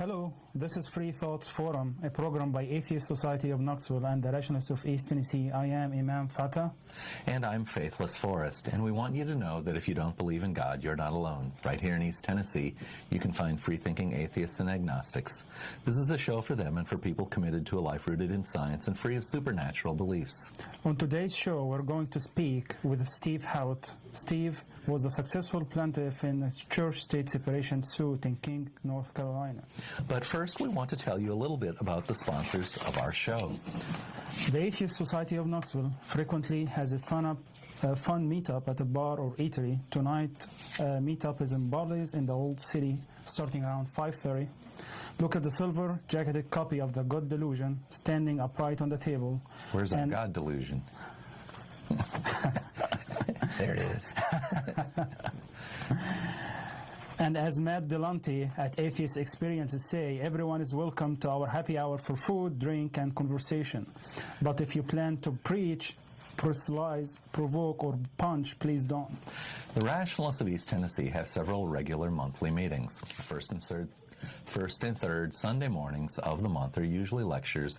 Hello, this is Freethought Forum, a program by Atheist Society of Knoxville and the Rationalists of East Tennessee. I am Imam Fatah. And I'm Faithless Forrest, and we want you to know that if you don't believe in God, you're not alone. Right here in East Tennessee, you can find free-thinking atheists and agnostics. This is a show for them and for people committed to a life rooted in science and free of supernatural beliefs. On today's show, we're going to speak with Steve Hewett. Steve was a successful plaintiff in a church-state separation suit in King, North Carolina. But first, we want to tell you a little bit about the sponsors of our show. The Atheist Society of Knoxville frequently has a fun meetup at a bar or eatery. Tonight, meetup is in Barley's in the Old City, starting around 5:30. Look at the silver-jacketed copy of The God Delusion standing upright on the table. Where's our God Delusion? There it is. And as Matt Delonte at Atheist Experiences say, everyone is welcome to our happy hour for food, drink, and conversation. But if you plan to preach, personalize, provoke, or punch, please don't. The Rationalists of East Tennessee have several regular monthly meetings. First and third Sunday mornings of the month are usually lectures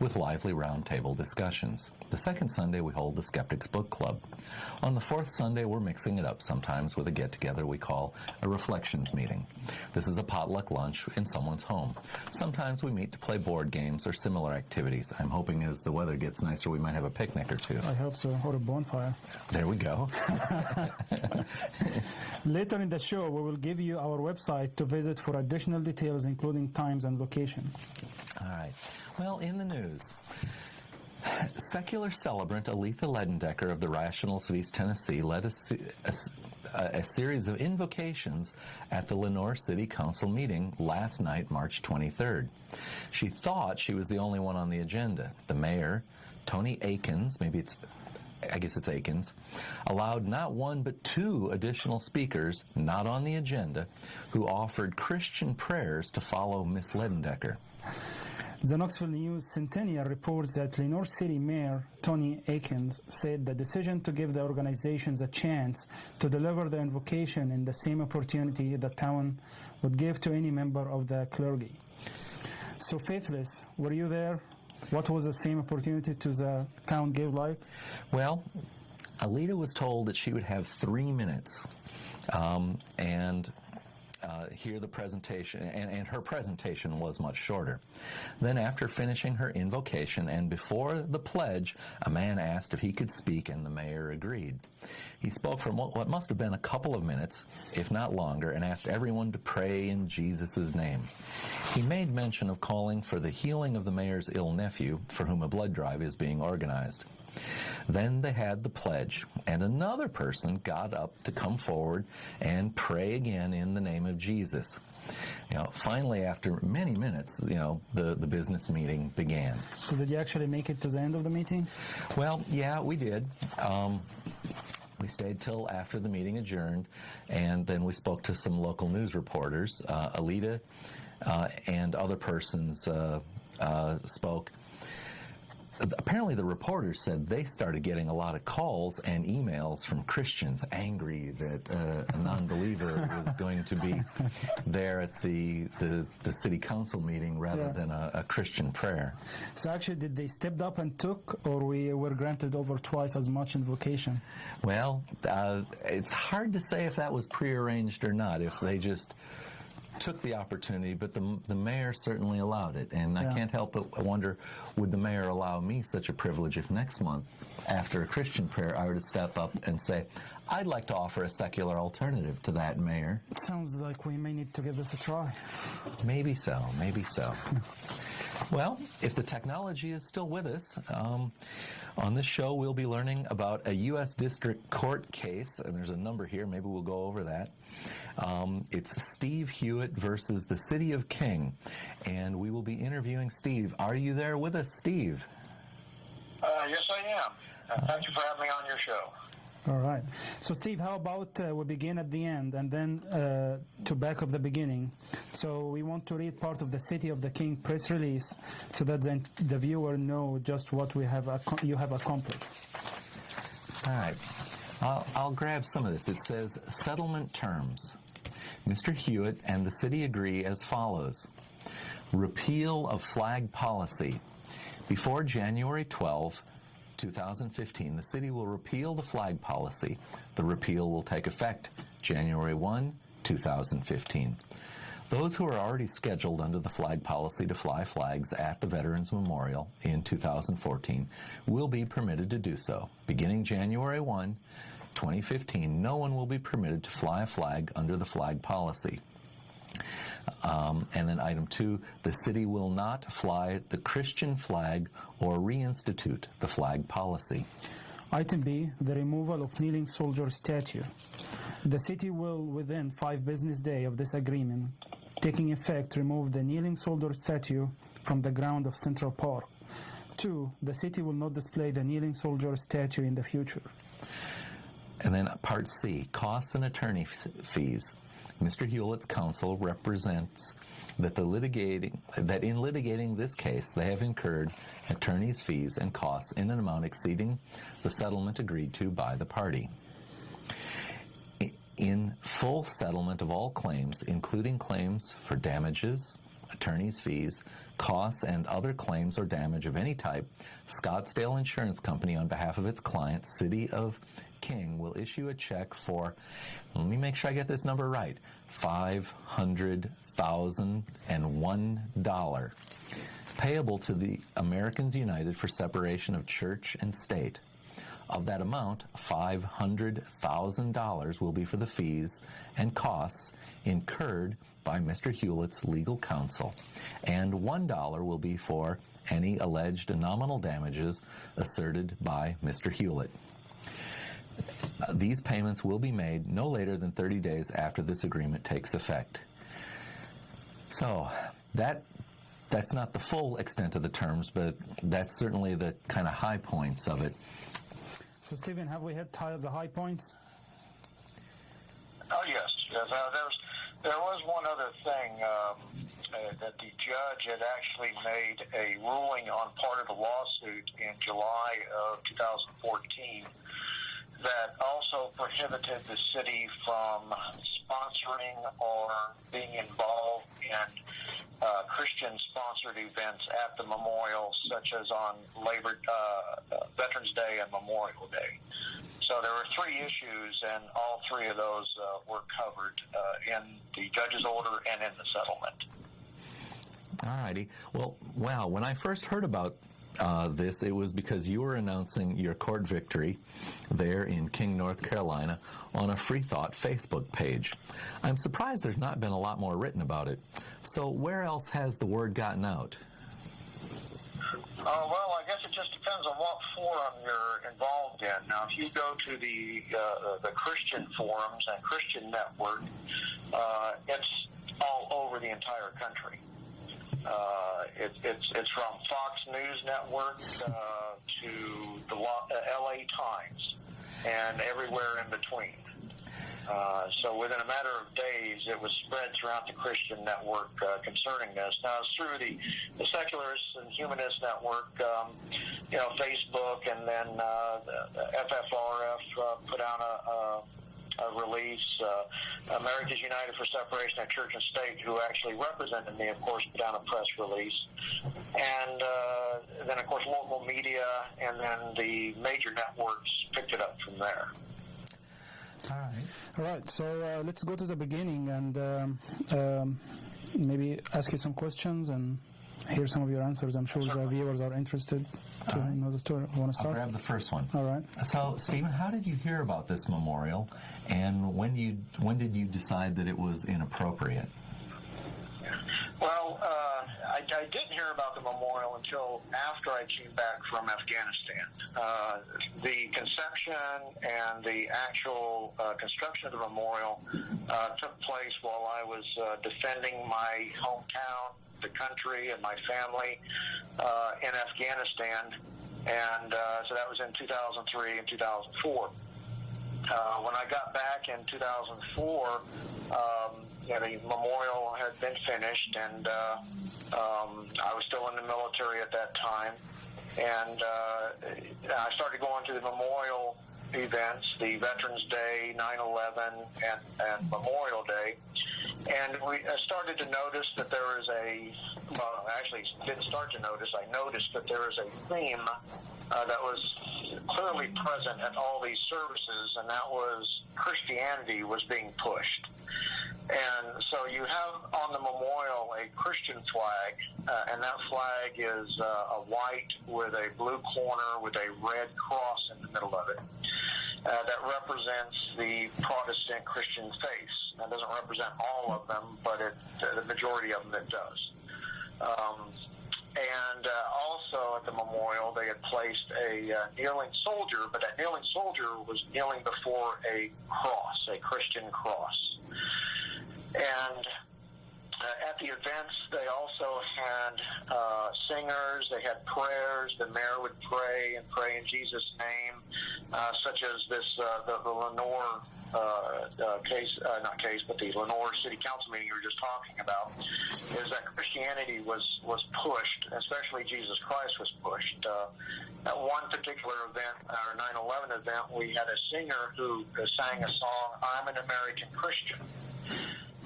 with lively roundtable discussions. The second Sunday we hold the Skeptics Book Club. On the fourth Sunday we're mixing it up sometimes with a get-together we call a reflections meeting. This is a potluck lunch in someone's home. Sometimes we meet to play board games or similar activities. I'm hoping as the weather gets nicer we might have a picnic or two. I hope so, or a bonfire. There we go. Later in the show, we will give you our website to visit for additional details, including times and location. All right. Well, in the news, secular celebrant Aletha Ledendecker of the Rationalists of East Tennessee led a series of invocations at the Lenoir City Council meeting last night, March 23rd. She thought she was the only one on the agenda. The mayor, Tony Akins, I guess it's Akins, allowed not one but two additional speakers not on the agenda who offered Christian prayers to follow Miss Ledendecker. The Knoxville News Centennial reports that Lenoir City Mayor Tony Akins said the decision to give the organizations a chance to deliver the invocation in the same opportunity the town would give to any member of the clergy. So, Faithless, were you there? What was the same opportunity to the town gave like? Well, Alita was told that she would have 3 minutes and hear the presentation, and her presentation was much shorter. Then after finishing her invocation and before the pledge, a man asked if he could speak, and the mayor agreed. He spoke for what must have been a couple of minutes, if not longer, and asked everyone to pray in Jesus' name. He made mention of calling for the healing of the mayor's ill nephew, for whom a blood drive is being organized. Then they had the pledge, and another person got up to come forward and pray again in the name of Jesus. Finally, after many minutes, the business meeting began. So did you actually make it to the end of the meeting? Well, yeah, we did. We stayed till after the meeting adjourned, and then we spoke to some local news reporters. Alita and other persons spoke. Apparently the reporters said they started getting a lot of calls and emails from Christians angry that a non-believer was going to be there at the city council meeting rather than a Christian prayer. So actually, did they step up and took, or we were granted over twice as much invocation? Well, it's hard to say if that was prearranged or not, if they just took the opportunity, but the mayor certainly allowed it. And I can't help but wonder, would the mayor allow me such a privilege if next month, after a Christian prayer, I were to step up and say, I'd like to offer a secular alternative to that, Mayor? It sounds like we may need to give this a try. Maybe so, maybe so. Well, if the technology is still with us, on this show we'll be learning about a U.S. District Court case, and there's a number here, maybe we'll go over that. It's Steve Hewett versus the City of King, and we will be interviewing Steve. Are you there with us, Steve? Yes, I am. Thank you for having me on your show. All right. So, Steve, how about we begin at the end and then to back of the beginning? So we want to read part of the City of the King press release so that the viewer know just what you have accomplished. All right. I'll grab some of this. It says, settlement terms. Mr. Hewett and the city agree as follows. repeal of flag policy. Before January 12, 2015, the city will repeal the flag policy. The repeal will take effect January 1, 2015. Those who are already scheduled under the flag policy to fly flags at the Veterans Memorial in 2014 will be permitted to do so. Beginning January 1, 2015, no one will be permitted to fly a flag under the flag policy. And then item 2, the city will not fly the Christian flag or reinstitute the flag policy. Item B, the removal of kneeling soldier statue. The city will, within 5 business days of this agreement, taking effect, remove the kneeling soldier statue from the ground of Central Park. 2, the city will not display the kneeling soldier statue in the future. And then Part C, costs and attorney fees. Mr. Hewett's counsel represents that in litigating this case, they have incurred attorney's fees and costs in an amount exceeding the settlement agreed to by the party. In full settlement of all claims, including claims for damages, attorney's fees, costs, and other claims or damage of any type, Scottsdale Insurance Company, on behalf of its client, City of King, will issue a check for, let me make sure I get this number right, $500,001, payable to the Americans United for Separation of Church and State. Of that amount, $500,000 will be for the fees and costs incurred by Mr. Hewett's legal counsel, and $1 will be for any alleged nominal damages asserted by Mr. Hewett. These payments will be made no later than 30 days after this agreement takes effect. So that's not the full extent of the terms, but that's certainly the kind of high points of it. So, Stephen, have we hit the high points? Oh, yes. There was one other thing that the judge had actually made a ruling on part of the lawsuit in July of 2014 that also prohibited the city from sponsoring or being involved in Christian-sponsored events at the memorial, such as on Veterans Day and Memorial Day. So there were 3 issues, and all 3 of those were covered in the judge's order and in the settlement. All righty. Well, wow, when I first heard about this, it was because you were announcing your court victory there in King, North Carolina, on a Freethought Facebook page. I'm surprised there's not been a lot more written about it. So where else has the word gotten out? Well, I guess it just depends on what forum you're involved in. Now, if you go to the Christian forums and Christian network, it's all over the entire country. It's from Fox News Network to the LA Times and everywhere in between. So within a matter of days, it was spread throughout the Christian network concerning this. Now, it's through the Secularists and Humanist Network, Facebook, and then the FFRF put out a release. Americans United for Separation of Church and State, who actually represented me, of course, put out a press release. And then, of course, local media and then the major networks picked it up from there. All right. So let's go to the beginning and maybe ask you some questions and hear some of your answers. I'm sure the viewers are interested to know the story. Want to start? I'll grab the first one. All right. So, Stephen, how did you hear about this memorial, and when did you decide that it was inappropriate? Well, I didn't hear about the memorial until after I came back from Afghanistan. The conception and the actual construction of the memorial took place while I was defending my hometown, the country, and my family in Afghanistan. And so that was in 2003 and 2004. When I got back in 2004, the memorial had been finished, and I was still in the military at that time. And I started going to the memorial events, the Veterans Day, 9/11, and Memorial Day. And we started to notice that there was a well, actually didn't start to notice, I noticed that there is a theme that was clearly present at all these services, and that was Christianity was being pushed. And so you have on the memorial a Christian flag, and that flag is a white with a blue corner with a red cross in the middle of it. That represents the Protestant Christian faith. That doesn't represent all of them, but the majority of them it does. And also at the memorial, they had placed a kneeling soldier, but that kneeling soldier was kneeling before a cross, a Christian cross. And at the events, they also had singers, they had prayers, the mayor would pray and pray in Jesus' name, such as this, the Lenore the Lenore City Council meeting you were just talking about, is that Christianity was pushed, especially Jesus Christ was pushed. At one particular event, our 9/11 event, we had a singer who sang a song, "I'm an American Christian."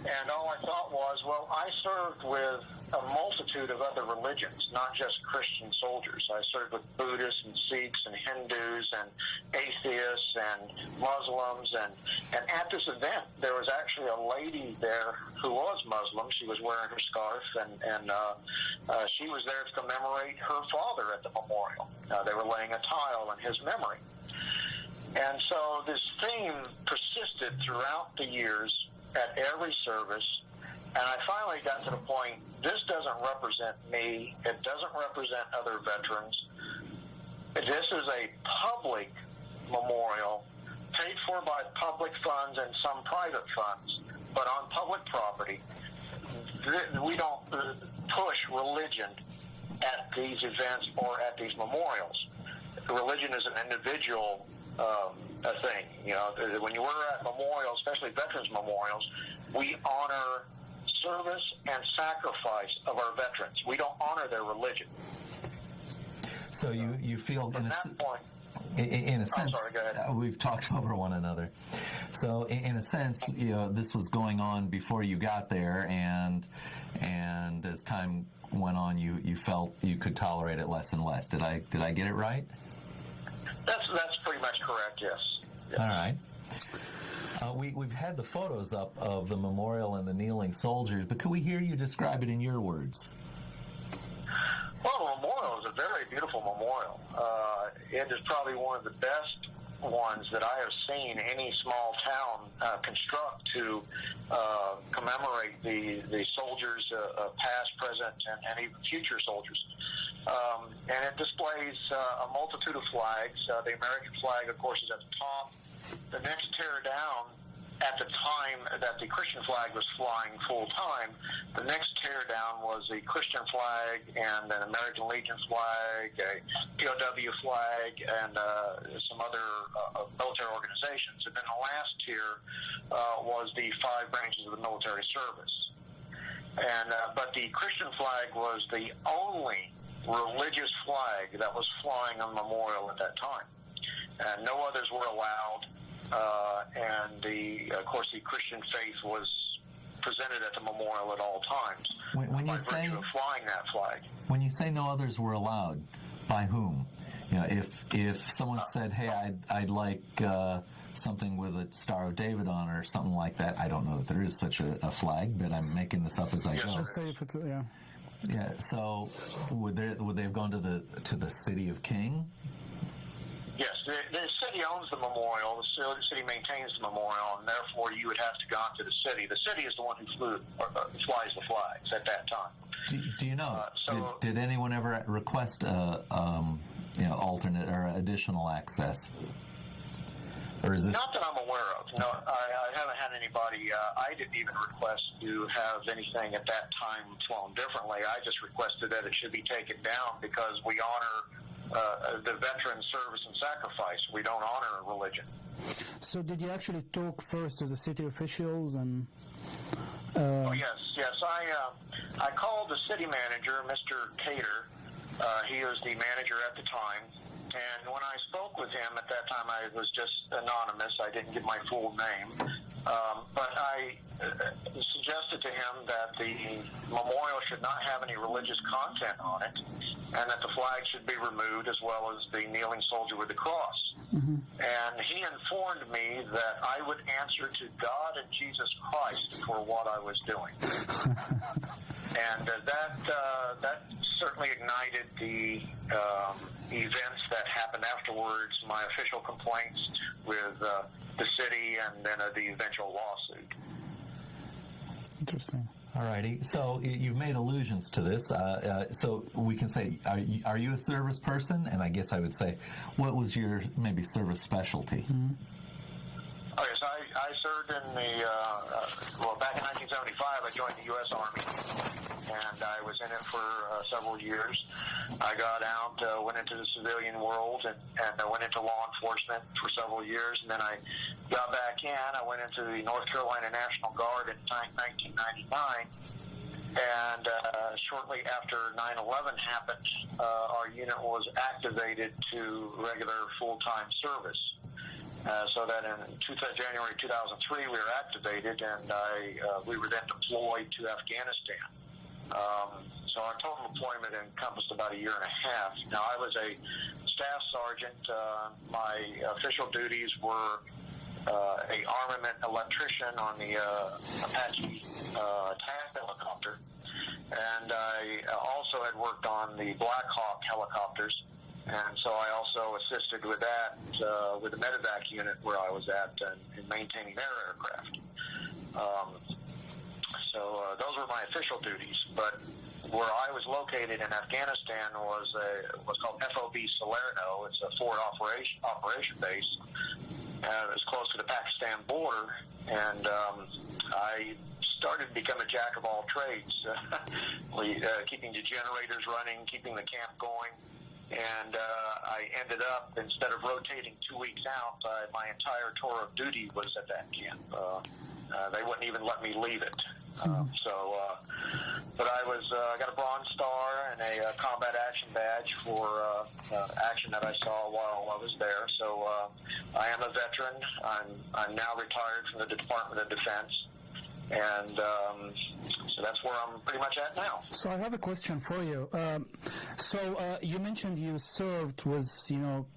And all I thought was, well, I served with a multitude of other religions, not just Christian soldiers. I served with Buddhists and Sikhs and Hindus and atheists and Muslims. And at this event, there was actually a lady there who was Muslim. She was wearing her scarf, and she was there to commemorate her father at the memorial. They were laying a tile in his memory. And so this theme persisted throughout the years at every service, and I finally got to the point, this doesn't represent me, it doesn't represent other veterans. This is a public memorial paid for by public funds and some private funds, but on public property. We don't push religion at these events or at these memorials. Religion is an individual thing. You know, when you were at memorials, especially veterans memorials, we honor service and sacrifice of our veterans. We don't honor their religion. So you feel from that point. In a sense, sorry, go ahead. We've talked over one another. So in a sense, you know, this was going on before you got there, and as time went on, you felt you could tolerate it less and less. Did I get it right? That's pretty much correct, yes. All right. We've had the photos up of the memorial and the kneeling soldiers, but could we hear you describe it in your words? Well, the memorial is a very beautiful memorial. It is probably one of the best ones that I have seen any small town construct to commemorate the soldiers, past, present, and even future soldiers. And it displays a multitude of flags. The American flag, of course, is at the top. The next tear down, at the time that the Christian flag was flying full time, the next tear down was the Christian flag and an American Legion flag, a POW flag, and some other military organizations. And then the last tier was the 5 branches of the military service. And but the Christian flag was the only religious flag that was flying on the memorial at that time. And no others were allowed. And of course, the Christian faith was presented at the memorial at all times. When you say of flying that flag. When you say no others were allowed, by whom? You know, if someone said, "Hey, I'd like something with a Star of David on it," or something like that. I don't know that there is such a flag, but I'm making this up as I go. Let's say if it's yeah. Yeah. So would they have gone to the City of King? Yes, the city owns the memorial. The city maintains the memorial, and therefore you would have to go to the city. The city is the one who flies the flags at that time. Do you know? Did anyone ever request alternate or additional access? Or is this not that I'm aware of? No, I haven't had anybody. I didn't even request to have anything at that time flown differently. I just requested that it should be taken down because we honor the veteran service and sacrifice. We don't honor religion. So did you actually talk first to the city officials and? Oh yes. I called the city manager, Mr. Cater. He was the manager at the time, and when I spoke with him at that time, I was just anonymous. I didn't give my full name, but I suggested to him that the memorial should not have any religious content on it, and that the flag should be removed, as well as the kneeling soldier with the cross. Mm-hmm. And he informed me that I would answer to God and Jesus Christ for what I was doing. And that certainly ignited the events that happened afterwards, my official complaints with the city, and then the eventual lawsuit. Interesting. All righty. So you've made allusions to this. So we can say, are you a service person? And I guess I would say, what was your maybe service specialty? Mm-hmm. Oh, yes, I served in the, back in 1975, I joined the U.S. Army, and I was in it for several years. I got out, went into the civilian world, and I went into law enforcement for several years, and then I got back in. I went into the North Carolina National Guard in 1999, and shortly after 9/11 happened, our unit was activated to regular full-time service. So that in January 2003, we were activated, and we were then deployed to Afghanistan. So our total deployment encompassed about a year and a half. Now, I was a staff sergeant. My official duties were a armament electrician on the Apache attack helicopter, and I also had worked on the Black Hawk helicopters. And so I also assisted with that, with the medevac unit where I was at, in maintaining their aircraft. So those were my official duties. But where I was located in Afghanistan was what's called FOB Salerno. It's a forward operation base. It was close to the Pakistan border, and I started to become a jack of all trades, keeping the generators running, keeping the camp going. And I ended up, instead of rotating 2 weeks out, my entire tour of duty was at that camp. They wouldn't even let me leave it. But I got a Bronze Star and a Combat Action Badge for action that I saw while I was there. So I am a veteran. I'm now retired from the Department of Defense. And so that's where I'm pretty much at now. So I have a question for you. You mentioned you served with,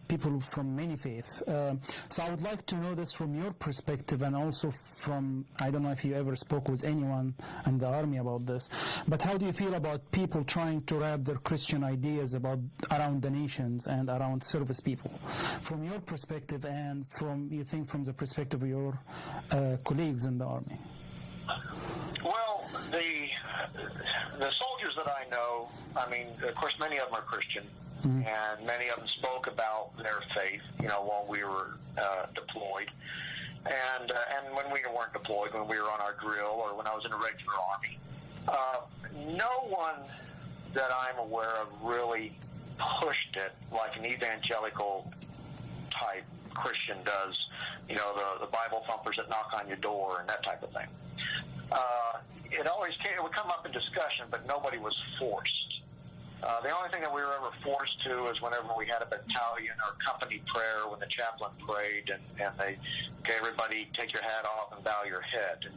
people from many faiths. So I would like to know this from your perspective, and also from, I don't know if you ever spoke with anyone in the Army about this, but how do you feel about people trying to wrap their Christian ideas around the nations and around service people? From your perspective, and from the perspective of your colleagues in the Army? Well, the soldiers that I know, of course, many of them are Christian, mm-hmm. and many of them spoke about their faith, while we were deployed. And when we weren't deployed, when we were on our drill, or when I was in a regular Army, no one that I'm aware of really pushed it like an evangelical type Christian does, the Bible thumpers that knock on your door and that type of thing. It would come up in discussion, but nobody was forced. The only thing that we were ever forced to is whenever we had a battalion or company prayer, when the chaplain prayed, and they, okay, everybody take your hat off and bow your head.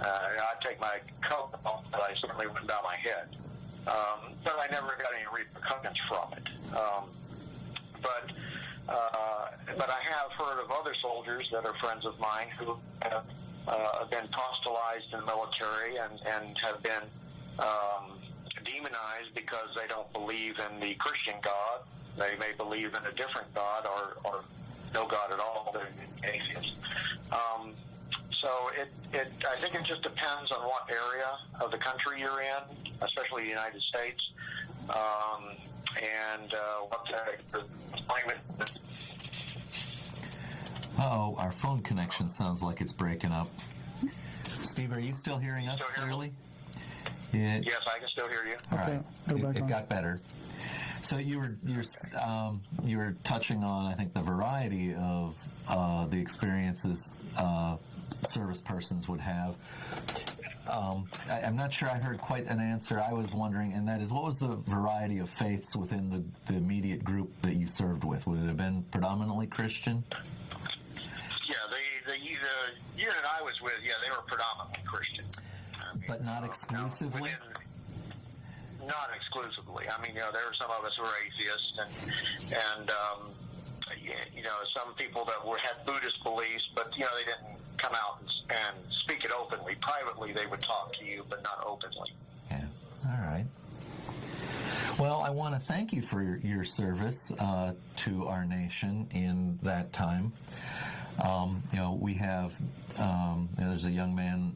I'd take my coat off, but I certainly wouldn't bow my head. But I never got any repercussions from it. But I have heard of other soldiers that are friends of mine who have been proselytized in the military and have been demonized because they don't believe in the Christian God. They may believe in a different God or no God at all. They're atheists. So I think it just depends on what area of the country you're in, especially the United States, and what the climate. Oh, our phone connection sounds like it's breaking up. Steve, are you still hearing us clearly? Yes, I can still hear you. All right, it got better. So you were touching on, I think, the variety of the experiences service persons would have. I'm not sure I heard quite an answer. I was wondering, and that is, what was the variety of faiths within the immediate group that you served with? Would it have been predominantly Christian? Yeah, the unit I was with, yeah, they were predominantly Christian. I mean, but not exclusively? Not exclusively. I mean, there were some of us who were atheists, and some people that had Buddhist beliefs, but, they didn't come out and speak it openly. Privately, they would talk to you, but not openly. Yeah. All right. Well, I want to thank you for your service to our nation in that time. We have, there's a young man,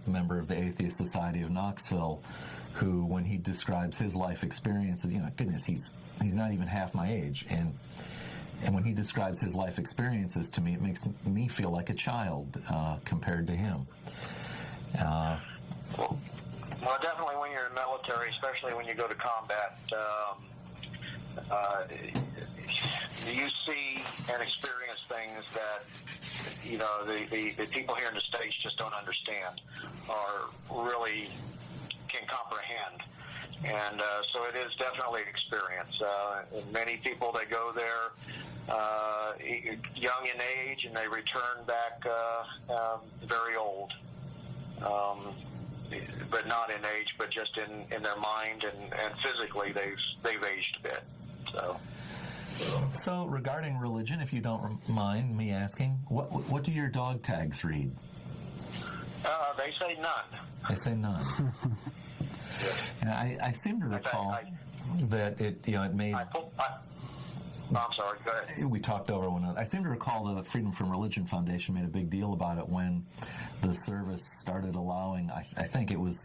member of the Atheist Society of Knoxville, who, when he describes his life experiences, goodness, he's not even half my age, and when he describes his life experiences to me, it makes me feel like a child compared to him. Well, definitely when you're in the military, especially when you go to combat, you see and experience things that, the people here in the States just don't understand or really can comprehend. And so it is definitely an experience. Many people, they go there young in age, and they return back very old. But not in age, but just in their mind and physically, they've aged a bit. So regarding religion, if you don't mind me asking, what do your dog tags read? They say none. They say none. And I seem to recall that it made. I'm sorry, go ahead. We talked over one another. I seem to recall that the Freedom from Religion Foundation made a big deal about it when the service started allowing, I think it was,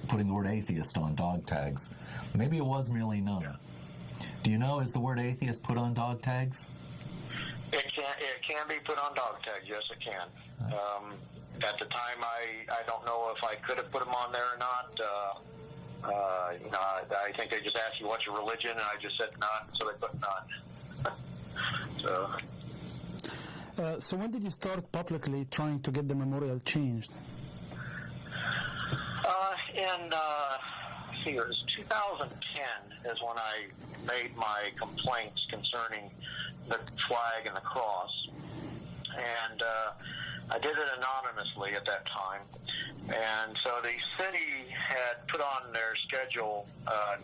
putting the word atheist on dog tags. Maybe it was merely none. Yeah. Do you know, is the word atheist put on dog tags? It can be put on dog tags, yes it can. At the time, I don't know if I could have put them on there or not. I think they just asked you what's your religion, and I just said none, so they put none. So when did you start publicly trying to get the memorial changed? It was 2010 is when I made my complaints concerning the flag and the cross. And I did it anonymously at that time. And so the city had put on their schedule at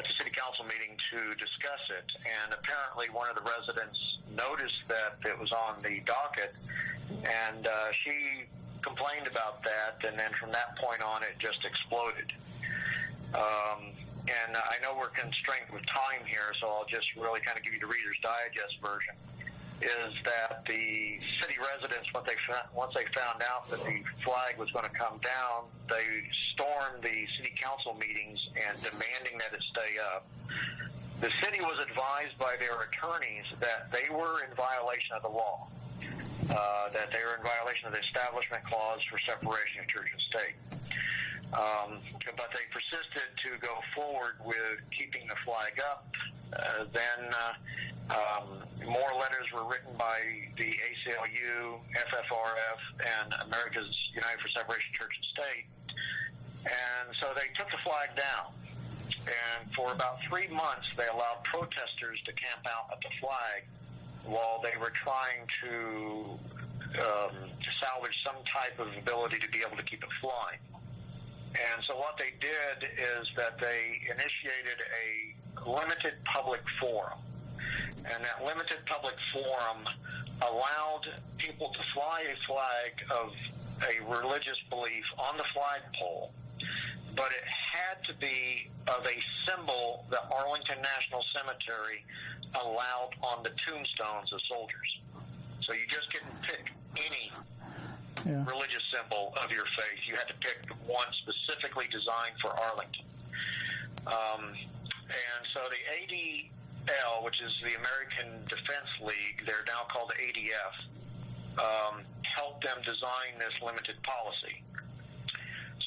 the city council meeting to discuss it, and apparently one of the residents noticed that it was on the docket, and she complained about that, and then from that point on it just exploded. And I know we're constrained with time here, so I'll just really kind of give you the Reader's Digest version, is that the city residents, once they found out that the flag was going to come down, they stormed the city council meetings and demanding that it stay up. The city was advised by their attorneys that they were in violation of the law, that they were in violation of the Establishment Clause for separation of church and state. But they persisted to go forward with keeping the flag up. Then more letters were written by the ACLU, FFRF, and America's United for Separation of Church and State. And so they took the flag down. And for about 3 months, they allowed protesters to camp out at the flag while they were trying to salvage some type of ability to be able to keep it flying. And so what they did is that they initiated a limited public forum. And that limited public forum allowed people to fly a flag of a religious belief on the flagpole, but it had to be of a symbol that Arlington National Cemetery allowed on the tombstones of soldiers. So you just couldn't pick any religious symbol of your faith. You had to pick one specifically designed for Arlington. And so the ADL, which is the American Defense League, they're now called ADF, helped them design this limited policy.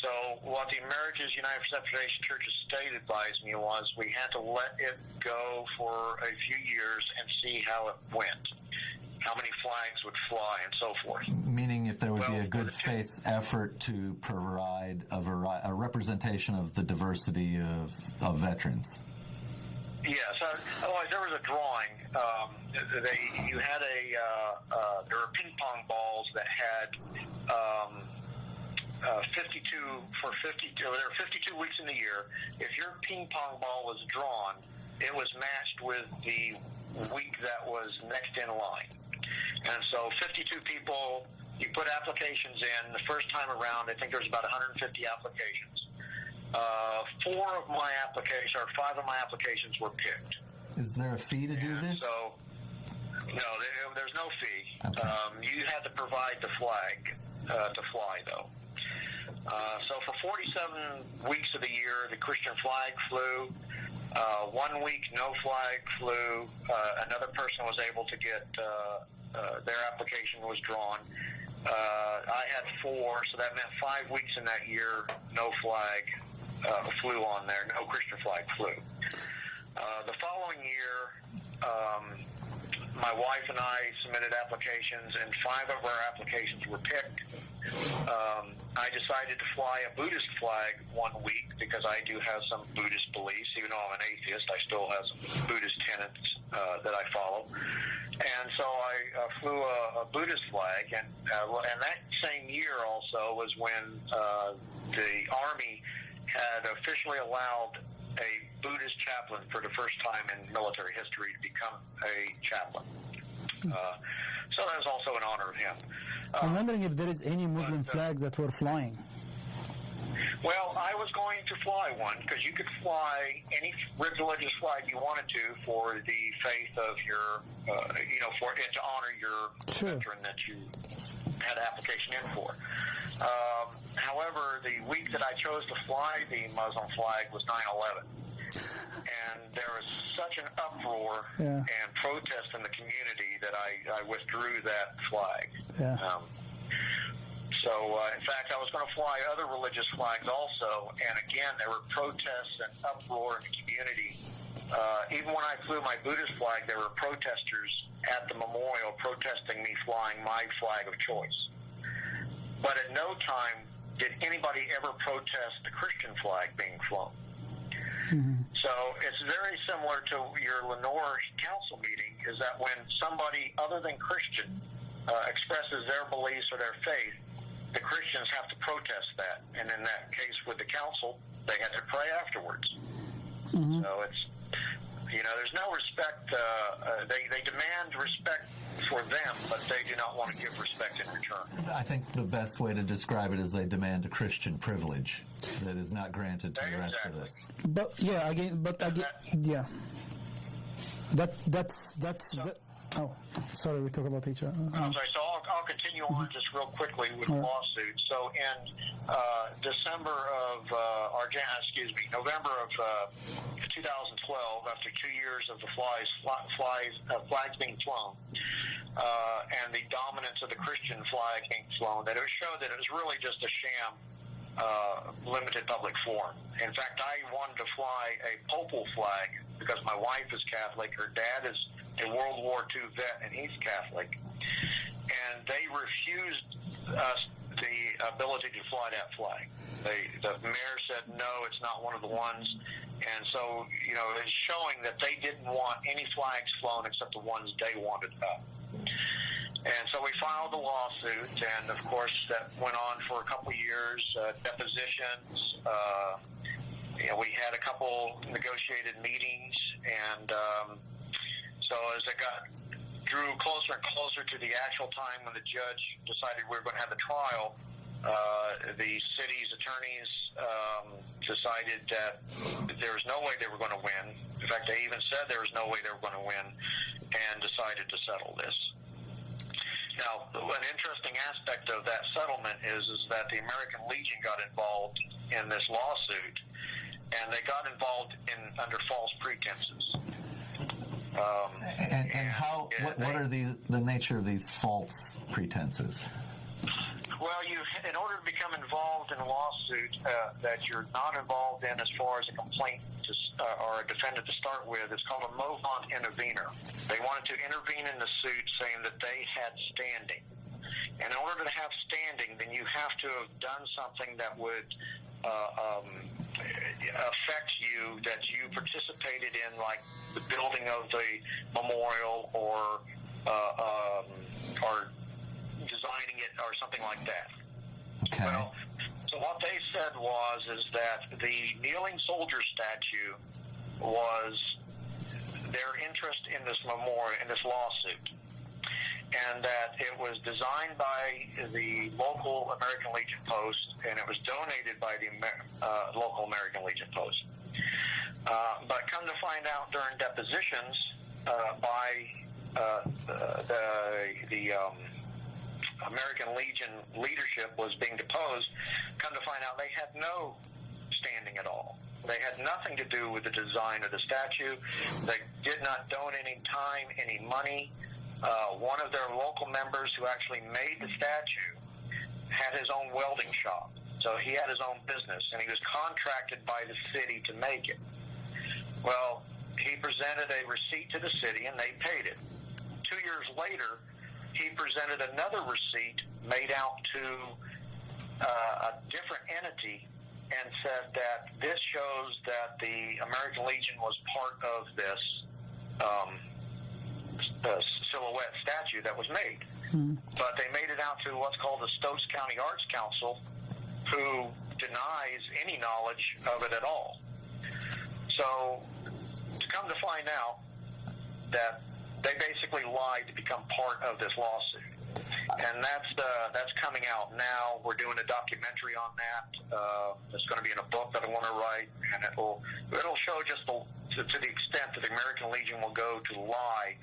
So what the America's United for Separation of Church and State advised me was we had to let it go for a few years and see how it went, how many flags would fly, and so forth. Meaning if there would be a good faith effort to provide a representation of the diversity of veterans. Yes. There was a drawing. You had there were ping pong balls that had 52 for 52. There were 52 weeks in the year. If your ping pong ball was drawn, it was matched with the week that was next in line. And so 52 people, you put applications in. The first time around, I think there was about 150 applications. 5 of my applications were picked. Is there a fee to do this? So, no, there's no fee. Okay. You had to provide the flag to fly, though. So for 47 weeks of the year, the Christian flag flew. 1 week, no flag flew. Another person was able to get their application was drawn. I had 4, so that meant 5 weeks in that year, no flag flew on there. No Christian flag flew. The following year, my wife and I submitted applications, and 5 of our applications were picked. I decided to fly a Buddhist flag 1 week because I do have some Buddhist beliefs. Even though I'm an atheist, I still have some Buddhist tenets that I follow. And so I flew a Buddhist flag, and that same year also was when the Army had officially allowed a Buddhist chaplain for the first time in military history to become a chaplain. So that was also in honor of him. I'm wondering if there is any Muslim flags that were flying. Well, I was going to fly one because you could fly any religious flag you wanted to for the faith of your, for it to honor your veteran that you had an application in for. However, the week that I chose to fly the Muslim flag was 9/11. And there was such an uproar and protest in the community that I withdrew that flag. Yeah. In fact, I was going to fly other religious flags also, and again, there were protests and uproar in the community. Even when I flew my Buddhist flag, there were protesters at the memorial protesting me flying my flag of choice. But at no time did anybody ever protest the Christian flag being flown. Mm-hmm. So it's very similar to your Lenore council meeting, is that when somebody other than Christian expresses their beliefs or their faith, the Christians have to protest that. And in that case with the council, they had to pray afterwards. Mm-hmm. So it's, there's no respect. They demand respect for them, but they do not want to give respect in return. I think the best way to describe it is they demand a Christian privilege that is not granted to the rest of us. But yeah. That's. Oh, sorry, we talk about each other. I'm sorry, so I'll continue on just real quickly with the lawsuit. So in November of 2012, after 2 years of the flags being flown, and the dominance of the Christian flag being flown, that it showed that it was really just a sham limited public forum. In fact, I wanted to fly a Popal flag because my wife is Catholic, her dad is a World War II vet, and he's Catholic. And they refused us the ability to fly that flag. The mayor said, no, it's not one of the ones. And so, it's showing that they didn't want any flags flown except the ones they wanted up. And so we filed the lawsuit, and of course that went on for a couple of years, depositions. We had a couple negotiated meetings, and so as it drew closer and closer to the actual time when the judge decided we were going to have the trial, the city's attorneys decided that there was no way they were going to win. In fact, they even said there was no way they were going to win, and decided to settle this. Now, an interesting aspect of that settlement is that the American Legion got involved in this lawsuit, and they got involved under false pretenses. What are the nature of these false pretenses? Well, in order to become involved in a lawsuit that you're not involved in as far as a complaint or a defendant to start with, it's called a movant intervener. They wanted to intervene in the suit saying that they had standing. And in order to have standing, then you have to have done something that would affect you that you participated in, like the building of the memorial or designing it or something like that. Okay. Well, so what they said is that the kneeling soldier statue was their interest in this memorial, in this lawsuit, and that it was designed by the local American Legion Post, and it was donated by the local American Legion Post. But come to find out during depositions by the American Legion leadership was being deposed, come to find out they had no standing at all. They had nothing to do with the design of the statue. They did not donate any time, any money. One of their local members who actually made the statue had his own welding shop. So he had his own business, and he was contracted by the city to make it. Well, he presented a receipt to the city, and they paid it. 2 years later, he presented another receipt made out to a different entity and said that this shows that the American Legion was part of this silhouette statue that was made. But they made it out to what's called the Stokes County Arts Council, who denies any knowledge of it at all. So to come to find out that they basically lied to become part of this lawsuit. And that's coming out now. We're doing a documentary on that. It's going to be in a book that I want to write, and it'll show just to the extent that the American Legion will go to lie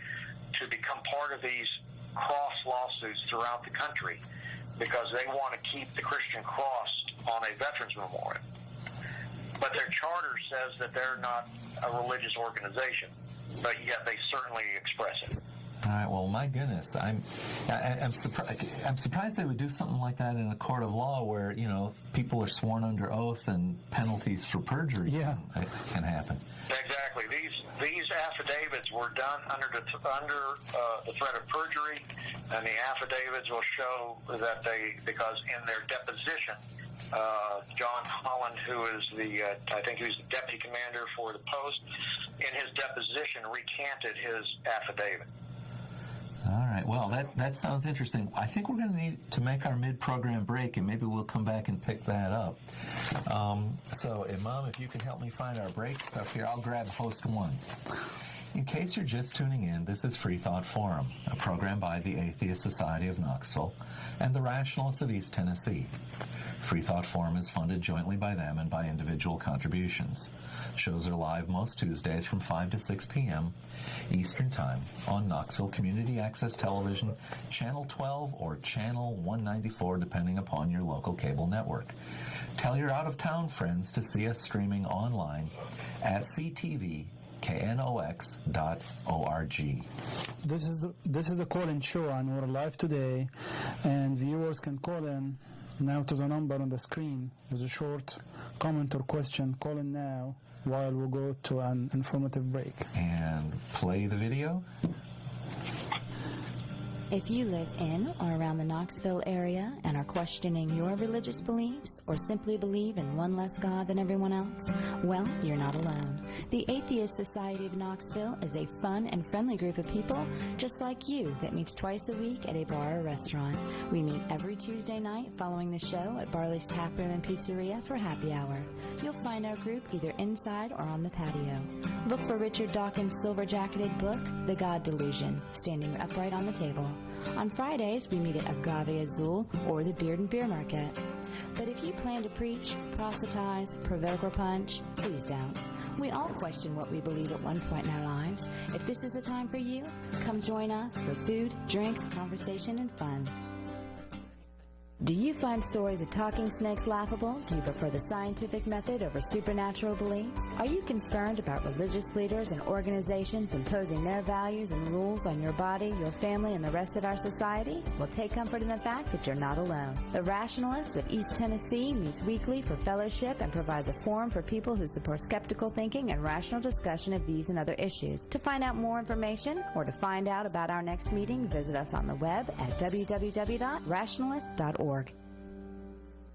to become part of these cross lawsuits throughout the country, because they want to keep the Christian cross on a veterans memorial. But their charter says that they're not a religious organization, but yet they certainly express it. All right. Well, my goodness, I'm surprised they would do something like that in a court of law, where people are sworn under oath and penalties for perjury can happen. Exactly. These affidavits were done under the threat of perjury, and the affidavits will show that because in their deposition, John Holland, who is I think he was the deputy commander for the Post, in his deposition recanted his affidavit. All right. Well, that sounds interesting. I think we're going to need to make our mid-program break, and maybe we'll come back and pick that up. So, Imam, if you can help me find our break stuff here, I'll grab host 1. In case you're just tuning in, this is Freethought Forum, a program by the Atheist Society of Knoxville and the Rationalists of East Tennessee. Freethought Forum is funded jointly by them and by individual contributions. Shows are live most Tuesdays from 5 to 6 p.m. Eastern Time on Knoxville Community Access Television, Channel 12 or Channel 194, depending upon your local cable network. Tell your out-of-town friends to see us streaming online at ctvknox.org. This is a call-in show, and we're live today, and viewers can call in now to the number on the screen. There's a short comment or question. Call in now while we go to an informative break. And play the video. If you live in or around the Knoxville area and are questioning your religious beliefs or simply believe in one less God than everyone else, well, you're not alone. The Atheist Society of Knoxville is a fun and friendly group of people just like you that meets twice a week at a bar or restaurant. We meet every Tuesday night following the show at Barley's Tap Room and Pizzeria for happy hour. You'll find our group either inside or on the patio. Look for Richard Dawkins' silver-jacketed book, The God Delusion, standing upright on the table. On Fridays, we meet at Agave Azul or the Beard and Beer Market. But if you plan to preach, proselytize, provoke, or punch, please don't. We all question what we believe at one point in our lives. If this is the time for you, come join us for food, drink, conversation, and fun. Do you find stories of talking snakes laughable? Do you prefer the scientific method over supernatural beliefs? Are you concerned about religious leaders and organizations imposing their values and rules on your body, your family, and the rest of our society? Well, take comfort in the fact that you're not alone. The Rationalists of East Tennessee meets weekly for fellowship and provides a forum for people who support skeptical thinking and rational discussion of these and other issues. To find out more information or to find out about our next meeting, visit us on the web at www.rationalist.org.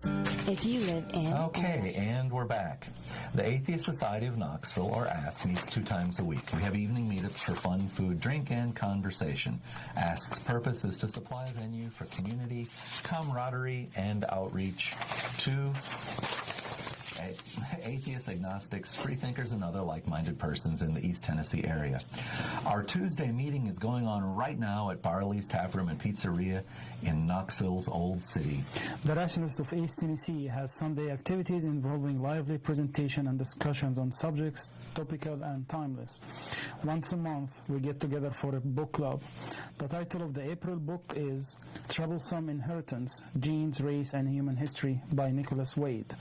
If you live in... Okay, and we're back. The Atheist Society of Knoxville, or ASK, meets 2 times a week. We have evening meetups for fun, food, drink, and conversation. ASK's purpose is to supply a venue for community, camaraderie, and outreach to atheists, agnostics, freethinkers, and other like-minded persons in the East Tennessee area. Our Tuesday meeting is going on right now at Barley's Taproom and Pizzeria in Knoxville's Old City. The Rationalist of East Tennessee has Sunday activities involving lively presentation and discussions on subjects topical and timeless. Once a month, we get together for a book club. The title of the April book is Troublesome Inheritance, Genes, Race, and Human History by Nicholas Wade.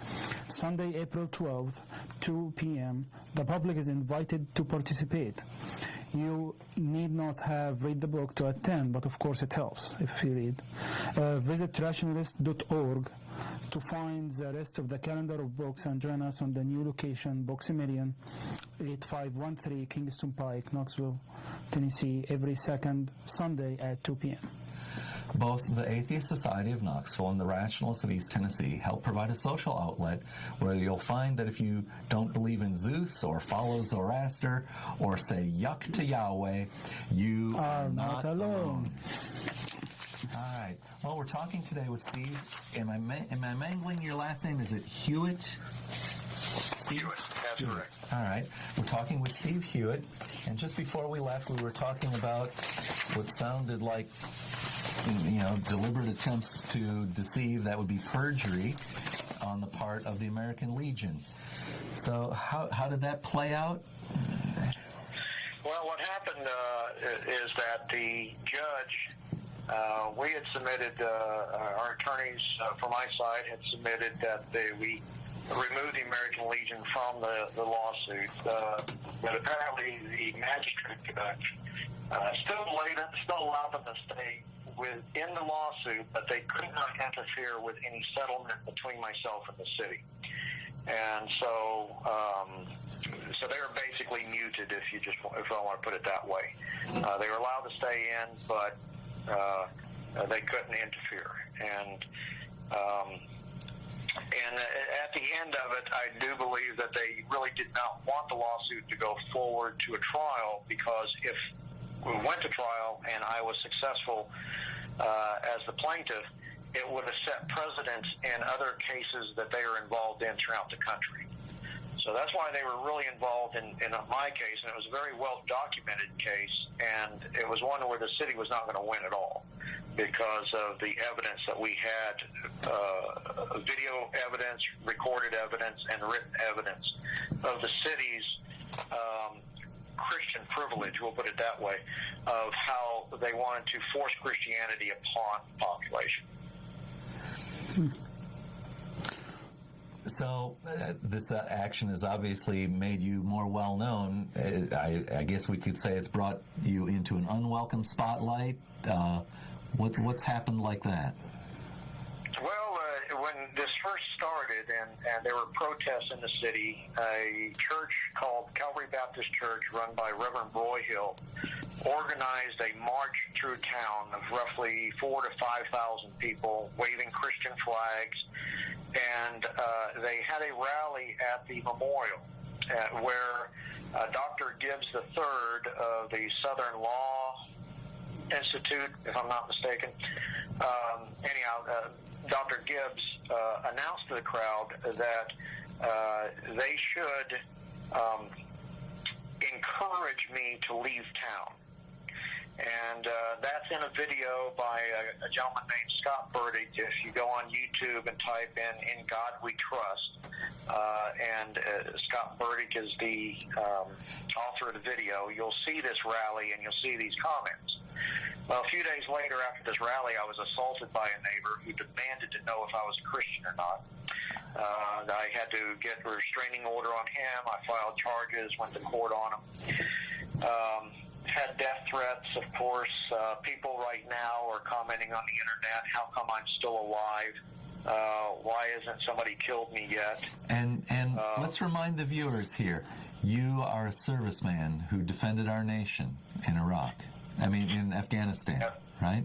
Sunday, April 12th, 2 p.m. The public is invited to participate. You need not have read the book to attend, but of course it helps if you read. Visit rationalist.org to find the rest of the calendar of books and join us on the new location, Books-A-Million, 8513 Kingston Pike, Knoxville, Tennessee, every second Sunday at 2 p.m. Both the Atheist Society of Knoxville and the Rationalists of East Tennessee help provide a social outlet where you'll find that if you don't believe in Zeus or follow Zoroaster or say yuck to Yahweh, you are not alone. All right. Well, we're talking today with Steve. Am I mangling your last name? Is it Hewett? Steve? Hewett, that's correct. All right. We're talking with Steve Hewett. And just before we left, we were talking about what sounded like deliberate attempts to deceive. That would be perjury on the part of the American Legion. So how did that play out? Well, what happened is that the judge, we had submitted, our attorneys from my side had submitted that we remove the American Legion from the lawsuit. But apparently the magistrate still allowed them to stay within the lawsuit, but they could not interfere with any settlement between myself and the city. And so they were basically muted, if I want to put it that way. They were allowed to stay in, but they couldn't interfere. And at the end of it, I do believe that they really did not want the lawsuit to go forward to a trial, because if we went to trial and I was successful as the plaintiff, it would have set precedents in other cases that they were involved in throughout the country. So that's why they were really involved in my case, and it was a very well-documented case, and it was one where the city was not going to win at all because of the evidence that we had, video evidence, recorded evidence, and written evidence of the city's Christian privilege, we'll put it that way, of how they wanted to force Christianity upon the population. So this action has obviously made you more well-known. I guess we could say it's brought you into an unwelcome spotlight. What's happened like that? Well, when this first started and there were protests in the city, a church called Calvary Baptist Church, run by Reverend Broyhill, organized a march through town of roughly 4,000 to 5,000 people waving Christian flags, and they had a rally at the memorial where Dr. Gibbs III of the Southern Law Institute, if I'm not mistaken, Dr. Gibbs announced to the crowd that they should encourage me to leave town. And that's in a video by a gentleman named Scott Burdick. If you go on YouTube and type in God We Trust, and Scott Burdick is the author of the video, you'll see this rally and you'll see these comments. Well, a few days later after this rally, I was assaulted by a neighbor who demanded to know if I was a Christian or not. I had to get a restraining order on him. I filed charges, went to court on him. Had death threats, of course. People right now are commenting on the internet, how come I'm still alive? Why isn't somebody killed me yet? And let's remind the viewers here, you are a serviceman who defended our nation in Iraq. In Afghanistan, right?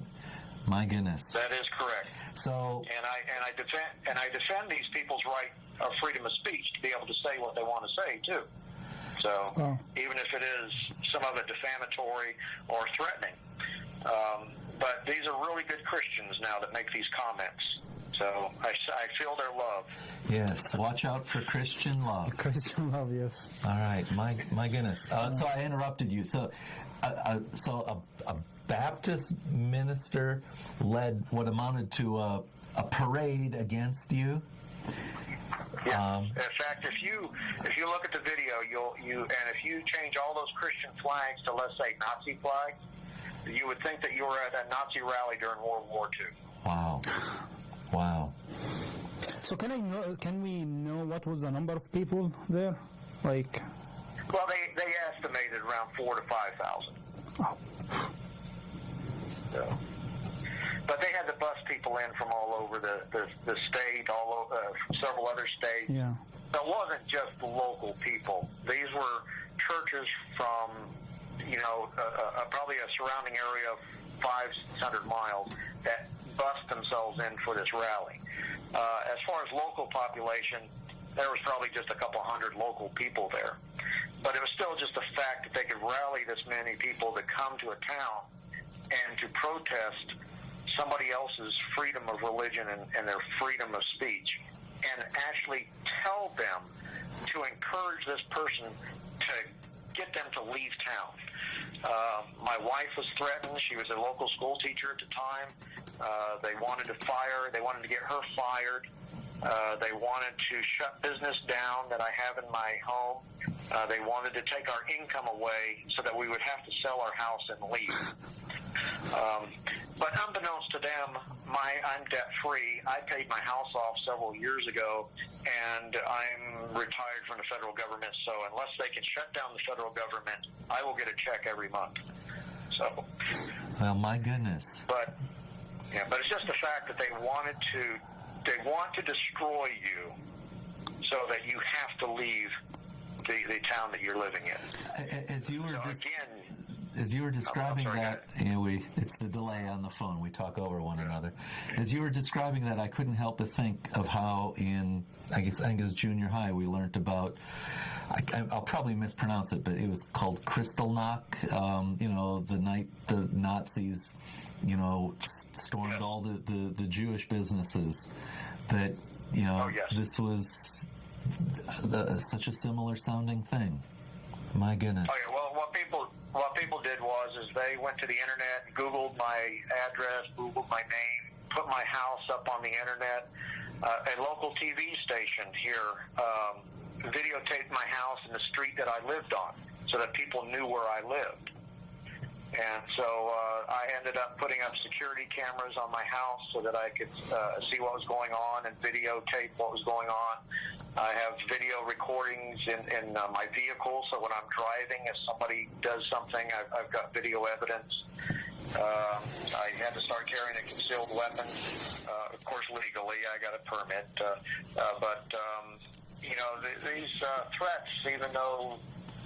My goodness. That is correct. So, and I defend these people's right of freedom of speech to be able to say what they want to say too. So even if it is some of it defamatory or threatening, but these are really good Christians now that make these comments. So I feel their love. Yes, watch out for Christian love. Christian love, yes. All right, my goodness. So I interrupted you. So, a Baptist minister led what amounted to a parade against you. Yeah. In fact, if you look at the video, and if you change all those Christian flags to, let's say, Nazi flags, you would think that you were at a Nazi rally during World War II. Wow. So can we know what was the number of people there? Like, well, they estimated around 4,000 to 5,000. Oh. So, but they had to bus people in from all over the state, all over several other states. Yeah. So it wasn't just local people. These were churches from, probably a surrounding area of 500 miles that bust themselves in for this rally. As far as local population, there was probably just a couple hundred local people there. But it was still just the fact that they could rally this many people to come to a town and to protest somebody else's freedom of religion and their freedom of speech, and actually tell them to encourage this person to get them to leave town. My wife was threatened. She was a local school teacher at the time. They wanted to get her fired. They wanted to shut business down that I have in my home. They wanted to take our income away so that we would have to sell our house and leave. But unbeknownst to them, I'm debt-free. I paid my house off several years ago, and I'm retired from the federal government. So unless they can shut down the federal government, I will get a check every month. So, well, my goodness. But it's just the fact that they want to destroy you so that you have to leave the town that you're living in. As you were describing that, it's the delay on the phone. We talk over one another. As you were describing that, I couldn't help but think of how I think it was junior high, we learned about, I'll probably mispronounce it, but it was called Kristallnacht, the night the Nazis, stormed all the Jewish businesses, that, this was such a similar sounding thing. My goodness. Oh, yeah. Well, what people did was they went to the internet, Googled my address, Googled my name, put my house up on the internet. A local TV station here videotaped my house and the street that I lived on so that people knew where I lived. And so I ended up putting up security cameras on my house so that I could see what was going on and videotape what was going on. I have video recordings in my vehicle, so when I'm driving, if somebody does something, I've got video evidence. I had to start carrying a concealed weapon, of course legally. I got a permit. These threats, even though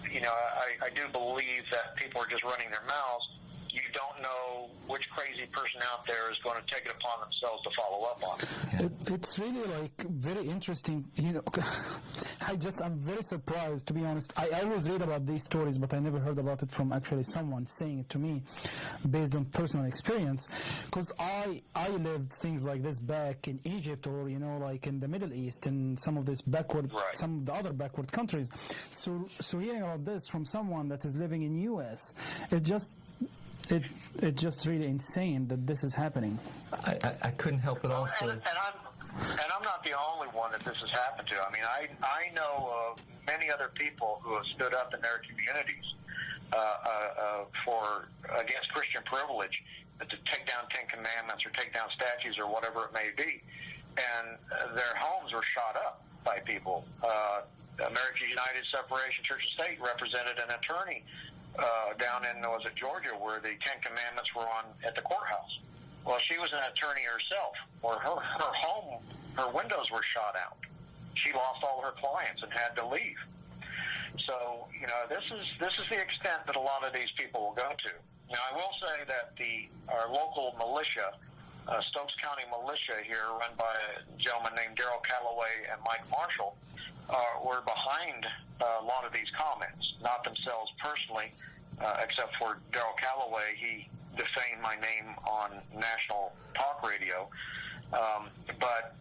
I do believe that people are just running their mouths, you don't know which crazy person out there is going to take it upon themselves to follow up on it. It's really very interesting. I'm very surprised, to be honest. I always read about these stories, but I never heard about it from actually someone saying it to me based on personal experience. Because I lived things like this back in Egypt or, in the Middle East and some of this some of the other backward countries. So hearing about this from someone that is living in U.S., it's just really insane that this is happening. I couldn't help it also. And I'm not the only one that this has happened to. I mean, I know of many other people who have stood up in their communities against Christian privilege to take down 10 Commandments or take down statues or whatever it may be, and their homes were shot up by people. America's United Separation Church and State represented an attorney down in, Georgia, where the 10 Commandments were on at the courthouse. Well, she was an attorney herself, where her home, her windows were shot out. She lost all her clients and had to leave. So, this is the extent that a lot of these people will go to. Now, I will say that our local militia Stokes County Militia here, run by a gentleman named Daryl Calloway and Mike Marshall, were behind a lot of these comments. Not themselves personally, except for Daryl Calloway. He defamed my name on national talk radio. But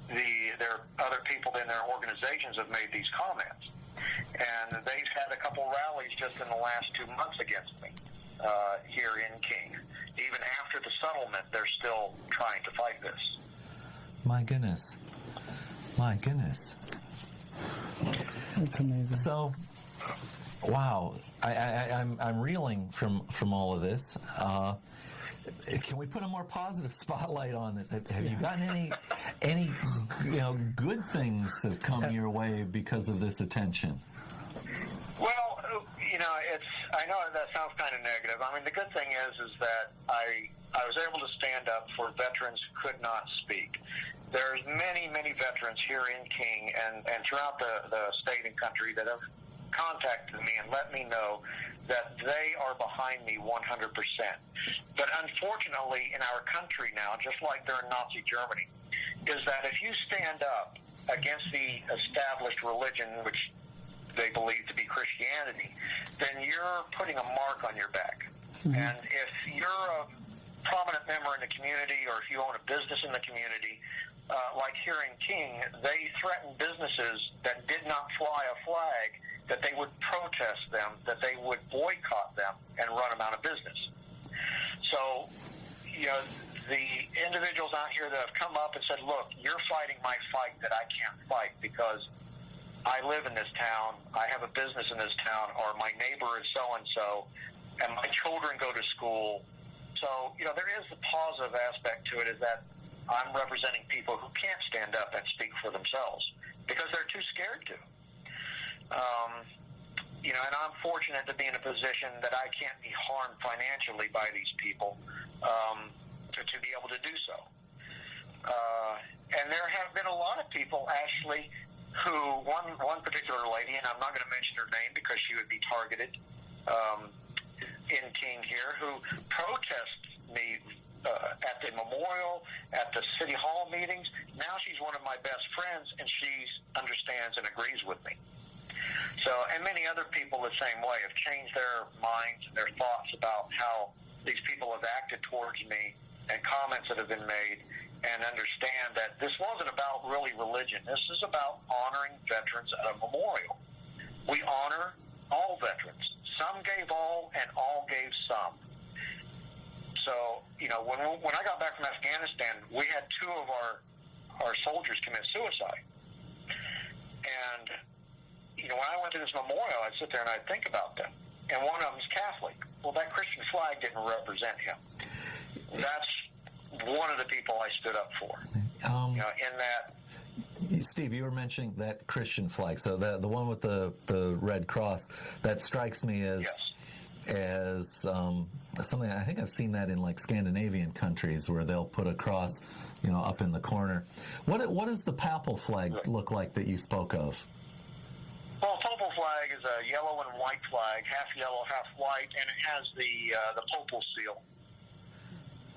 there are other people in their organizations have made these comments. And they've had a couple rallies just in the last 2 months against me here in King. Even after the settlement, they're still trying to fight this. My goodness. My goodness. It's amazing. So, wow. I'm reeling from all of this. Can we put a more positive spotlight on this? Have you gotten any good things that come your way because of this attention? Well, I know that sounds kind of negative. I mean, the good thing is that I was able to stand up for veterans who could not speak. There's many veterans here in King and throughout the state and country that have contacted me and let me know that they are behind me 100%. But unfortunately, in our country now, just like there in Nazi Germany, is that if you stand up against the established religion, which they believe to be Christianity, then you're putting a mark on your back. Mm-hmm. And if you're a prominent member in the community, or if you own a business in the community, like here in King, they threatened businesses that did not fly a flag that they would protest them, that they would boycott them and run them out of business. So, the individuals out here that have come up and said, look, you're fighting my fight that I can't fight because I live in this town, I have a business in this town, or my neighbor is so-and-so, and my children go to school. So, there is a positive aspect to it, is that I'm representing people who can't stand up and speak for themselves because they're too scared to. And I'm fortunate to be in a position that I can't be harmed financially by these people to be able to do so. And there have been a lot of people, actually, who, one particular lady, and I'm not going to mention her name because she would be targeted in King here, who protests me at the memorial, at the city hall meetings. Now she's one of my best friends, and she understands and agrees with me. So, and many other people the same way have changed their minds and their thoughts about how these people have acted towards me and comments that have been made, and understand that this wasn't about really religion. This is about honoring veterans at a memorial. We honor all veterans. Some gave all, and all gave some. So, when I got back from Afghanistan, we had 2 of our soldiers commit suicide. And, when I went to this memorial, I'd sit there and I'd think about them. And one of them's Catholic. Well, that Christian flag didn't represent him. That's one of the people I stood up for. In that... Steve, you were mentioning that Christian flag. So the one with the red cross, that strikes me as... Yes. As something, I think I've seen that in like Scandinavian countries where they'll put a cross, up in the corner. What does the papal flag look like that you spoke of? Well, papal flag is a yellow and white flag, half yellow, half white, and it has the papal seal.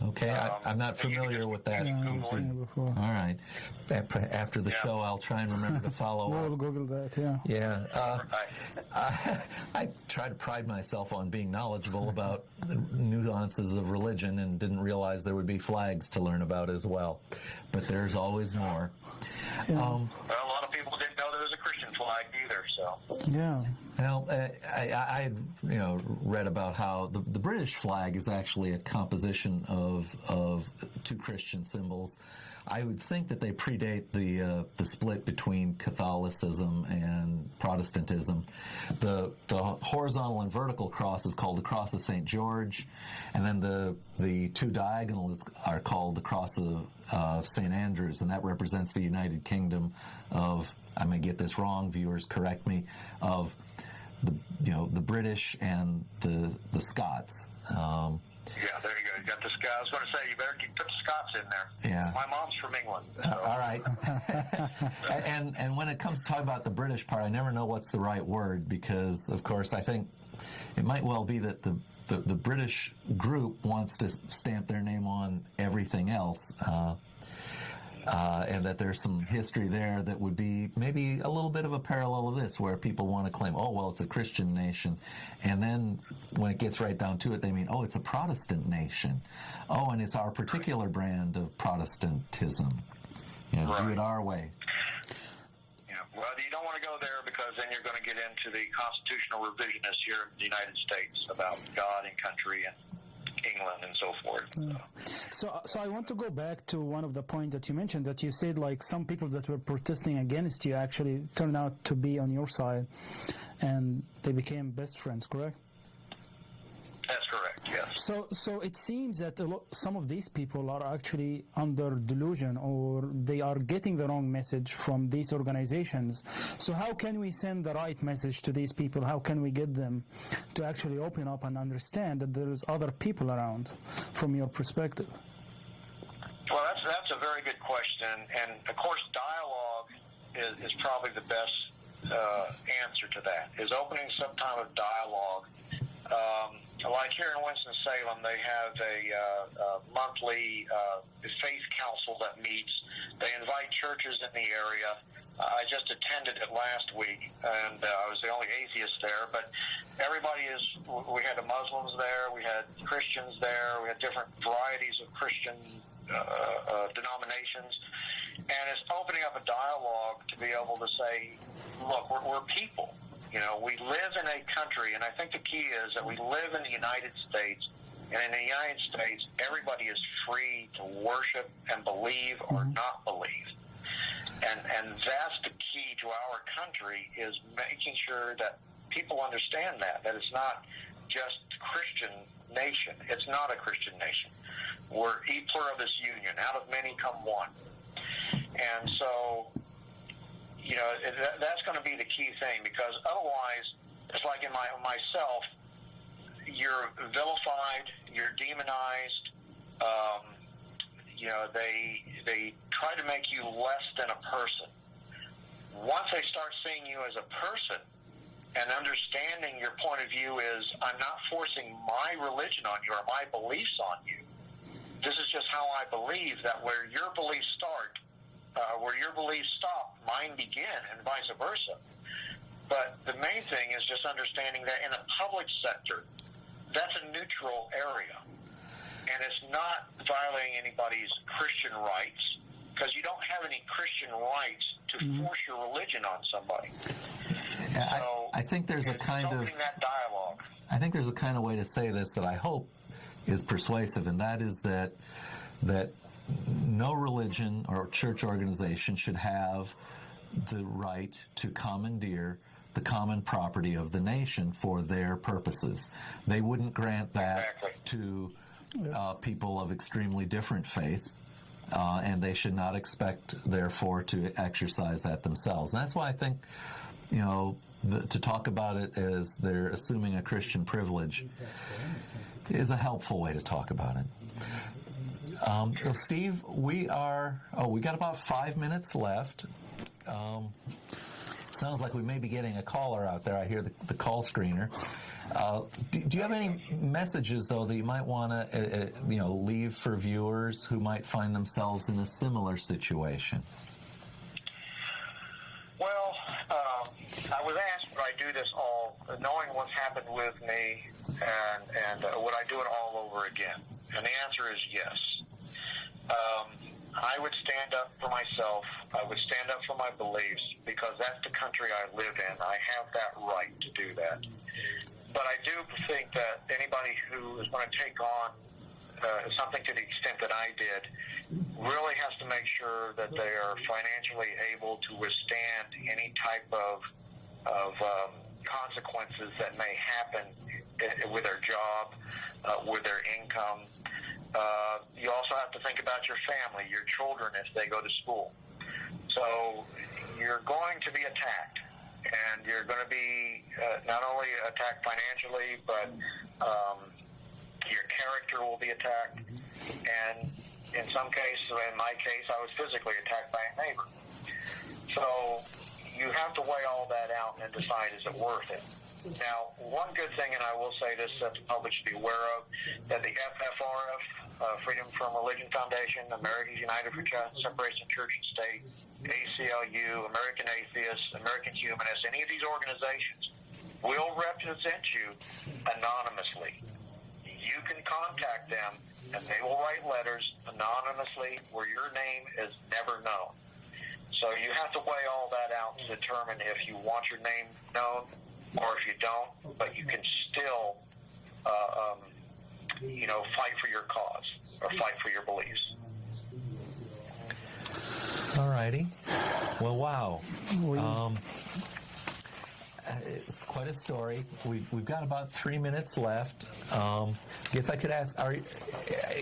Okay, I'm not familiar with that. All right. After the show, I'll try and remember to follow up. We'll Google that, yeah. Yeah. I try to pride myself on being knowledgeable about the nuances of religion and didn't realize there would be flags to learn about as well. But there's always more. Yeah. Well, a lot of people didn't know there was a Christian flag either, so. Yeah. Well, I had read about how the British flag is actually a composition of 2 Christian symbols. I would think that they predate the split between Catholicism and Protestantism. The horizontal and vertical cross is called the Cross of St. George, and then the 2 diagonals are called the Cross of St. Andrews, and that represents the United Kingdom of, I may get this wrong, viewers correct me, of the British and the Scots. Yeah, there you go. You got the Scots. I was going to say, you better put the Scots in there. Yeah. My mom's from England. So. All right. and when it comes to talking about the British part, I never know what's the right word because, of course, I think it might well be that the British group wants to stamp their name on everything else, and that there's some history there that would be maybe a little bit of a parallel of this, where people want to claim, oh, well, it's a Christian nation, and then when it gets right down to it, they mean, oh, it's a Protestant nation. Oh, and it's our particular brand of Protestantism. You know, do it our way. Yeah, well, you don't want to go there, because then you're going to get into the constitutional revisionists here in the United States about God and country and England and so forth. So I want to go back to one of the points that you mentioned, that you said like some people that were protesting against you actually turned out to be on your side, and they became best friends, correct? That's correct, yes. So it seems that some of these people are actually under delusion, or they are getting the wrong message from these organizations. So how can we send the right message to these people? How can we get them to actually open up and understand that there's other people around, from your perspective? Well, that's a very good question. And, of course, dialogue is probably the best answer to that, is opening some kind of dialogue. Like here in Winston-Salem, they have a monthly faith council that meets. They invite churches in the area. I just attended it last week, and I was the only atheist there. But everybody we had the Muslims there, we had Christians there, we had different varieties of Christian denominations. And it's opening up a dialogue to be able to say, look, we're people. You know, we live in a country, and I think the key is that we live in the United States, and in the United States, everybody is free to worship and believe or not believe. And that's the key to our country, is making sure that people understand that it's not just a Christian nation. It's not a Christian nation. We're e pluribus union. Out of many come one. And so, you know, that's going to be the key thing, because otherwise, it's like in myself, you're vilified, you're demonized. You know, they try to make you less than a person. Once they start seeing you as a person and understanding your point of view is, I'm not forcing my religion on you or my beliefs on you. This is just how I believe, that where your beliefs start, where your beliefs stop, mine begin, and vice versa. But the main thing is just understanding that in the public sector, that's a neutral area. And it's not violating anybody's Christian rights, because you don't have any Christian rights to force your religion on somebody. So I think there's a kind of that dialogue. I think there's a kind of way to say this that I hope is persuasive, and that is that no religion or church organization should have the right to commandeer the common property of the nation for their purposes. They wouldn't grant that to people of extremely different faith, and they should not expect, therefore, to exercise that themselves. And that's why I think, you know, to talk about it as they're assuming a Christian privilege is a helpful way to talk about it. Steve, we got about 5 minutes left. Sounds like we may be getting a caller out there. I hear the call screener. Do you have any messages, though, that you might want to leave for viewers who might find themselves in a similar situation? Well, I was asked, would I do this all, knowing what's happened with me, and would I do it all over again? And the answer is yes. I would stand up for myself. I would stand up for my beliefs, because that's the country I live in. I have that right to do that. But I do think that anybody who is going to take on something to the extent that I did really has to make sure that they are financially able to withstand any type of consequences that may happen with their job, with their income. You also have to think about your family, your children, if they go to school. So you're going to be attacked, and you're going to be not only attacked financially, but your character will be attacked. And in some cases, in my case, I was physically attacked by a neighbor. So you have to weigh all that out and decide, is it worth it? Now, one good thing, and I will say this that the public should be aware of, that the FFRF, Freedom from Religion Foundation, Americans United for Separation of Church and State, ACLU, American Atheists, American Humanists, any of these organizations will represent you anonymously. You can contact them, and they will write letters anonymously where your name is never known. So you have to weigh all that out to determine if you want your name known or if you don't, but you can still, fight for your cause or fight for your beliefs. All righty. Well, wow. It's quite a story. We've got about 3 minutes left. Guess I could ask,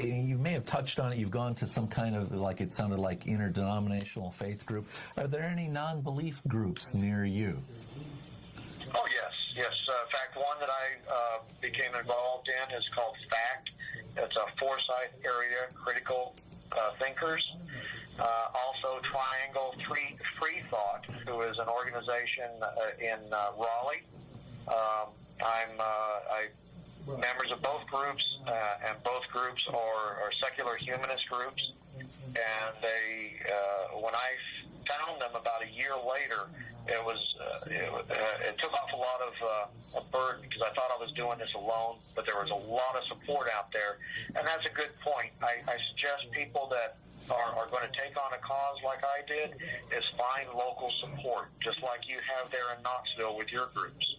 you may have touched on it, you've gone to some kind of, like it sounded like, interdenominational faith group. Are there any non-belief groups near you? Oh, yes. In fact, one that I became involved in is called FACT. It's a Forsyth Area Critical Thinkers. Also, Triangle Freethought, who is an organization in Raleigh. I'm members of both groups, and both groups are secular humanist groups. And they, when I found them about a year later, it took off a lot of burden because I thought I was doing this alone, but there was a lot of support out there, and that's a good point. I suggest people that are going to take on a cause like I did is find local support, just like you have there in Knoxville with your groups.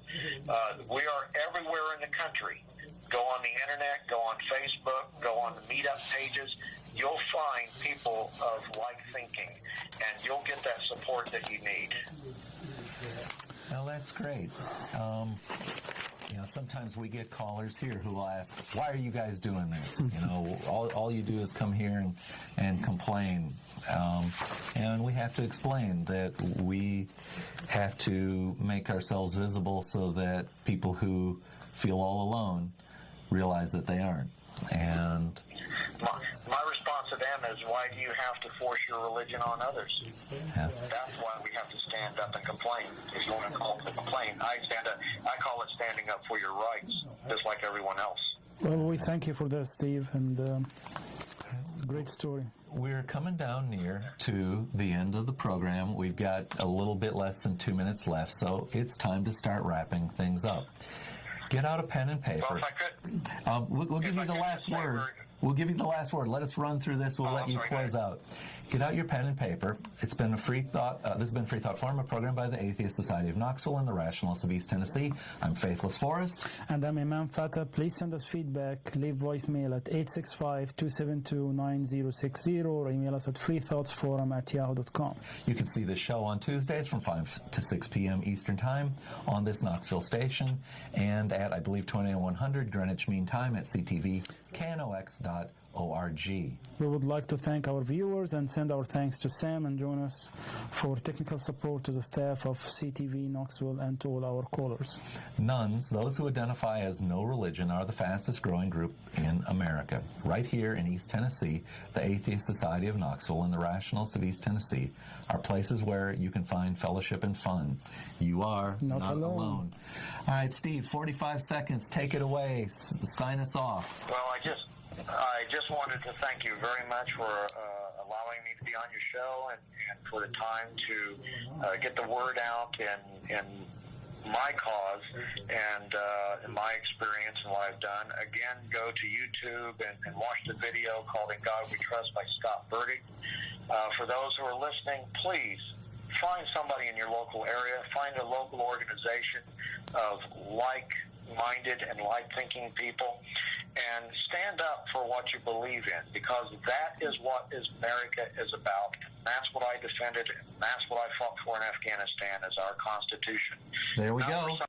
We are everywhere in the country. Go on the internet, go on Facebook, go on the meetup pages. You'll find people of like thinking, and you'll get that support that you need. Well, that's great. Sometimes we get callers here who will ask, why are you guys doing this? All you do is come here and complain. And we have to explain that we have to make ourselves visible so that people who feel all alone realize that they aren't. And my response to them is, why do you have to force your religion on others? Yeah. That's why we have to stand up and complain. If you want to call it a complaint, I call it standing up for your rights, just like everyone else. Well, we thank you for that, Steve, and great story. We're coming down near to the end of the program. We've got a little bit less than 2 minutes left, so it's time to start wrapping things up. Get out a pen and paper. Well, if I could, we'll give you the last word. We'll give you the last word. Let us run through this. We'll let you close out. Get out your pen and paper. It's been a Freethought. This has been Freethought Forum, a program by the Atheist Society of Knoxville and the Rationalists of East Tennessee. I'm Faithless Forrest. And I'm Imam Fatah. Please send us feedback. Leave voicemail at 865-272-9060 or email us at freethoughtsforum@yahoo.com. You can see this show on Tuesdays from 5 to 6 p.m. Eastern Time on this Knoxville station and at, I believe, 2100 Greenwich Mean Time at ctvknox.org. We would like to thank our viewers and send our thanks to Sam and Jonas for technical support to the staff of CTV Knoxville and to all our callers. Nuns, those who identify as no religion, are the fastest growing group in America. Right here in East Tennessee, the Atheist Society of Knoxville and the Rationalists of East Tennessee are places where you can find fellowship and fun. You are not alone. All right, Steve, 45 seconds. Take it away. Sign us off. Well, I just wanted to thank you very much for allowing me to be on your show and for the time to get the word out in my cause and in my experience and what I've done. Again, go to YouTube and watch the video called In God We Trust by Scott Burdick. For those who are listening, please find somebody in your local area, find a local organization of like-minded and like-thinking people, and stand up for what you believe in, because that is what America is about. That's what I defended, and that's what I fought for in Afghanistan as our Constitution. There we go.